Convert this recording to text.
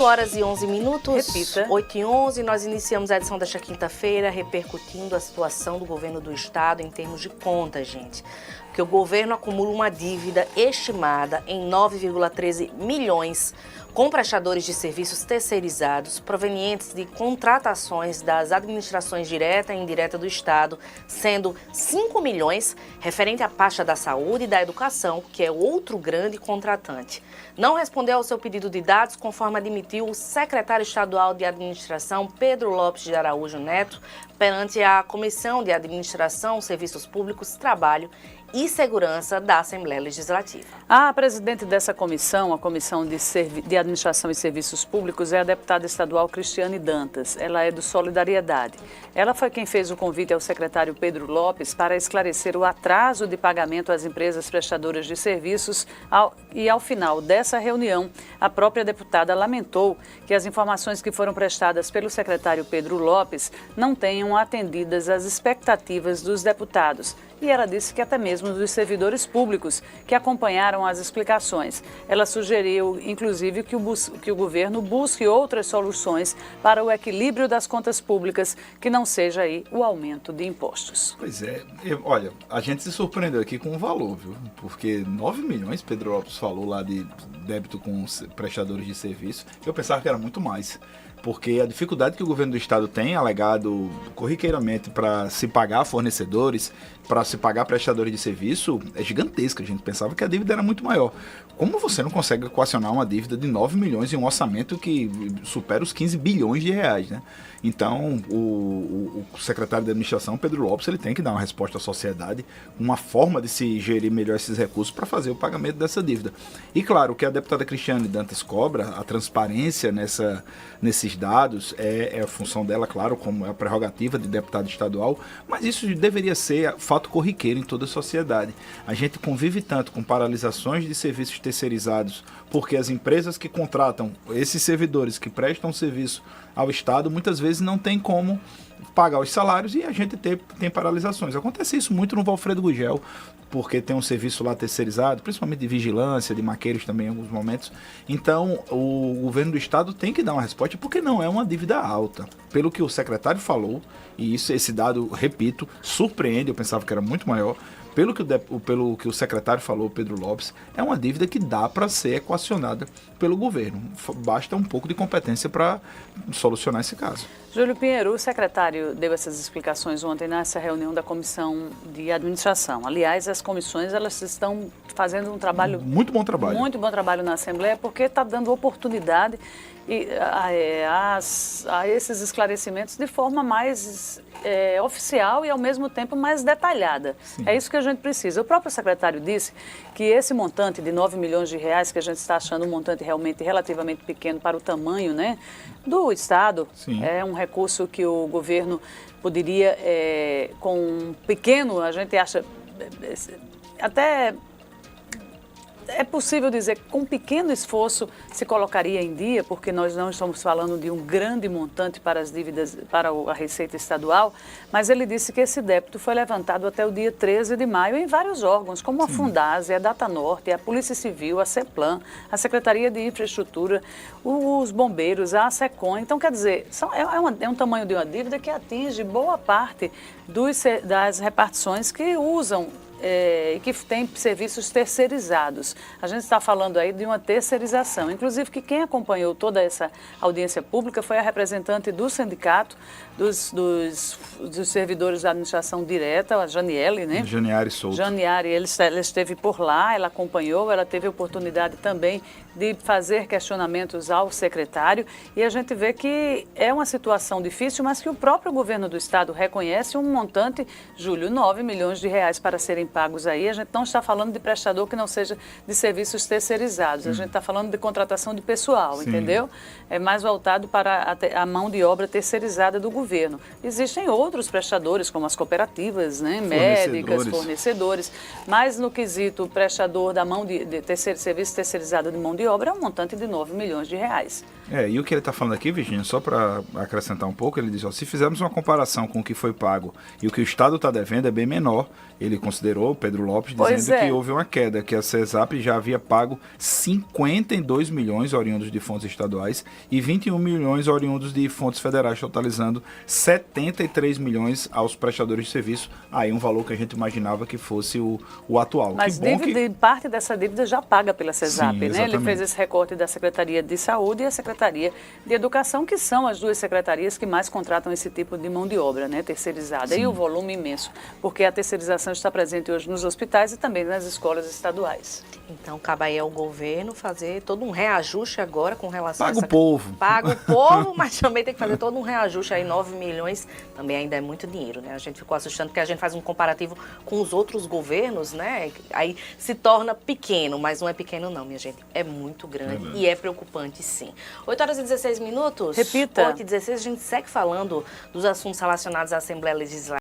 Horas e 11 minutos, Repita. 8h11, nós iniciamos a edição desta quinta-feira repercutindo a situação do governo do estado em termos de contas, gente. Porque o governo acumula uma dívida estimada em 9,13 milhões com prestadores de serviços terceirizados provenientes de contratações das administrações direta e indireta do estado, sendo 5 milhões referente à pasta da saúde e da educação, que é outro grande contratante. Não respondeu ao seu pedido de dados, conforme admitiu o secretário estadual de administração, Pedro Lopes de Araújo Neto, perante a Comissão de Administração, Serviços Públicos, Trabalho e Segurança da Assembleia Legislativa. A presidente dessa comissão, a Comissão de Administração e Serviços Públicos, é a deputada estadual Cristiane Dantas. Ela é do Solidariedade. Ela foi quem fez o convite ao secretário Pedro Lopes para esclarecer o atraso de pagamento às empresas prestadoras de serviços e, ao final dessa reunião, a própria deputada lamentou que as informações que foram prestadas pelo secretário Pedro Lopes não tenham atendidas às expectativas dos deputados. E ela disse que até mesmo dos servidores públicos que acompanharam as explicações. Ela sugeriu, inclusive, que o governo busque outras soluções para o equilíbrio das contas públicas, que não seja aí o aumento de impostos. Pois é, olha, a gente se surpreendeu aqui com o valor, viu? Porque 9 milhões, Pedro Lopes falou lá de débito com prestadores de serviço, eu pensava que era muito mais. Porque a dificuldade que o governo do estado tem alegado corriqueiramente para se pagar fornecedores, para se pagar prestadores de serviço, é gigantesca. A gente pensava que a dívida era muito maior. Como você não consegue equacionar uma dívida de 9 milhões em um orçamento que supera os 15 bilhões de reais, né? Então, o secretário de administração, Pedro Lopes, ele tem que dar uma resposta à sociedade, uma forma de se gerir melhor esses recursos para fazer o pagamento dessa dívida. E claro, o que a deputada Cristiane Dantas cobra, a transparência nesses dados, é a função dela, claro, como é a prerrogativa de deputado estadual, mas isso deveria ser fato corriqueiro em toda a sociedade. A gente convive tanto com paralisações de serviços terceirizados, porque as empresas que contratam esses servidores que prestam serviço ao Estado, muitas vezes não tem como pagar os salários e a gente tem paralisações. Acontece isso muito no Valfredo Gugel, porque tem um serviço lá terceirizado, principalmente de vigilância, de maqueiros também em alguns momentos. Então, o governo do Estado tem que dar uma resposta, porque não é uma dívida alta. Pelo que o secretário falou, e esse dado, repito, surpreende, eu pensava que era muito maior. Pelo que o secretário falou, Pedro Lopes, é uma dívida que dá para ser equacionada pelo governo. Basta um pouco de competência para solucionar esse caso. Júlio Pinheiro, o secretário deu essas explicações ontem nessa reunião da Comissão de Administração. Aliás, as comissões elas estão fazendo um trabalho... Muito bom trabalho. Muito bom trabalho na Assembleia, porque está dando oportunidade a esses esclarecimentos de forma mais oficial e, ao mesmo tempo, mais detalhada. Sim. É isso que a gente precisa. O próprio secretário disse que esse montante de 9 milhões de reais, que a gente está achando um montante realmente relativamente pequeno para o tamanho, né, do Estado, sim, é um recurso que o governo poderia, com um pequeno, a gente acha, até... É possível dizer que com um pequeno esforço se colocaria em dia, porque nós não estamos falando de um grande montante para as dívidas, para a Receita Estadual, mas ele disse que esse débito foi levantado até o dia 13 de maio em vários órgãos, como a Fundase, a Datanorte, a Polícia Civil, a CEPLAN, a Secretaria de Infraestrutura, os bombeiros, a ASECOM. Então, quer dizer, é um tamanho de uma dívida que atinge boa parte das repartições que usam e que tem serviços terceirizados. A gente está falando aí de uma terceirização. Inclusive que quem acompanhou toda essa audiência pública foi a representante do sindicato dos servidores da administração direta, a Janiele, né? Janiari Souto. Janiari, ela esteve por lá, ela acompanhou, ela teve a oportunidade também de fazer questionamentos ao secretário e a gente vê que é uma situação difícil, mas que o próprio governo do estado reconhece um montante, Júlio, 9 milhões de reais para serem pagos aí. A gente não está falando de prestador que não seja de serviços terceirizados, a gente está falando de contratação de pessoal, sim, entendeu? É mais voltado para a mão de obra terceirizada do governo. Existem outros prestadores, como as cooperativas, né? Médicas, fornecedores, mas no quesito prestador da mão de serviço terceirizado de mão de obra é um montante de 9 milhões de reais. E o que ele está falando aqui, Virginia, só para acrescentar um pouco, ele diz, ó, se fizermos uma comparação com o que foi pago e o que o Estado está devendo é bem menor. Ele considerou, Pedro Lopes, dizendo que houve uma queda, que a CESAP já havia pago 52 milhões oriundos de fontes estaduais e 21 milhões oriundos de fontes federais, totalizando 73 milhões aos prestadores de serviço. Aí um valor que a gente imaginava que fosse o atual. Mas que bom parte dessa dívida já paga pela CESAP, Sim, né? Ele fez esse recorte da Secretaria de Saúde e a Secretaria de Educação, que são as duas secretarias que mais contratam esse tipo de mão de obra, né, terceirizada. Sim. E o volume imenso, porque a terceirização está presente hoje nos hospitais e também nas escolas estaduais. Então, cabe aí ao governo fazer todo um reajuste agora com relação Paga o povo. Paga o povo, mas também tem que fazer todo um reajuste aí, 9 milhões também ainda é muito dinheiro, né? A gente ficou assustando porque a gente faz um comparativo com os outros governos, né? Aí se torna pequeno, mas não é pequeno não, minha gente. É muito grande e é preocupante, sim. 8h16. Repita. 8h16, a gente segue falando dos assuntos relacionados à Assembleia Legislativa.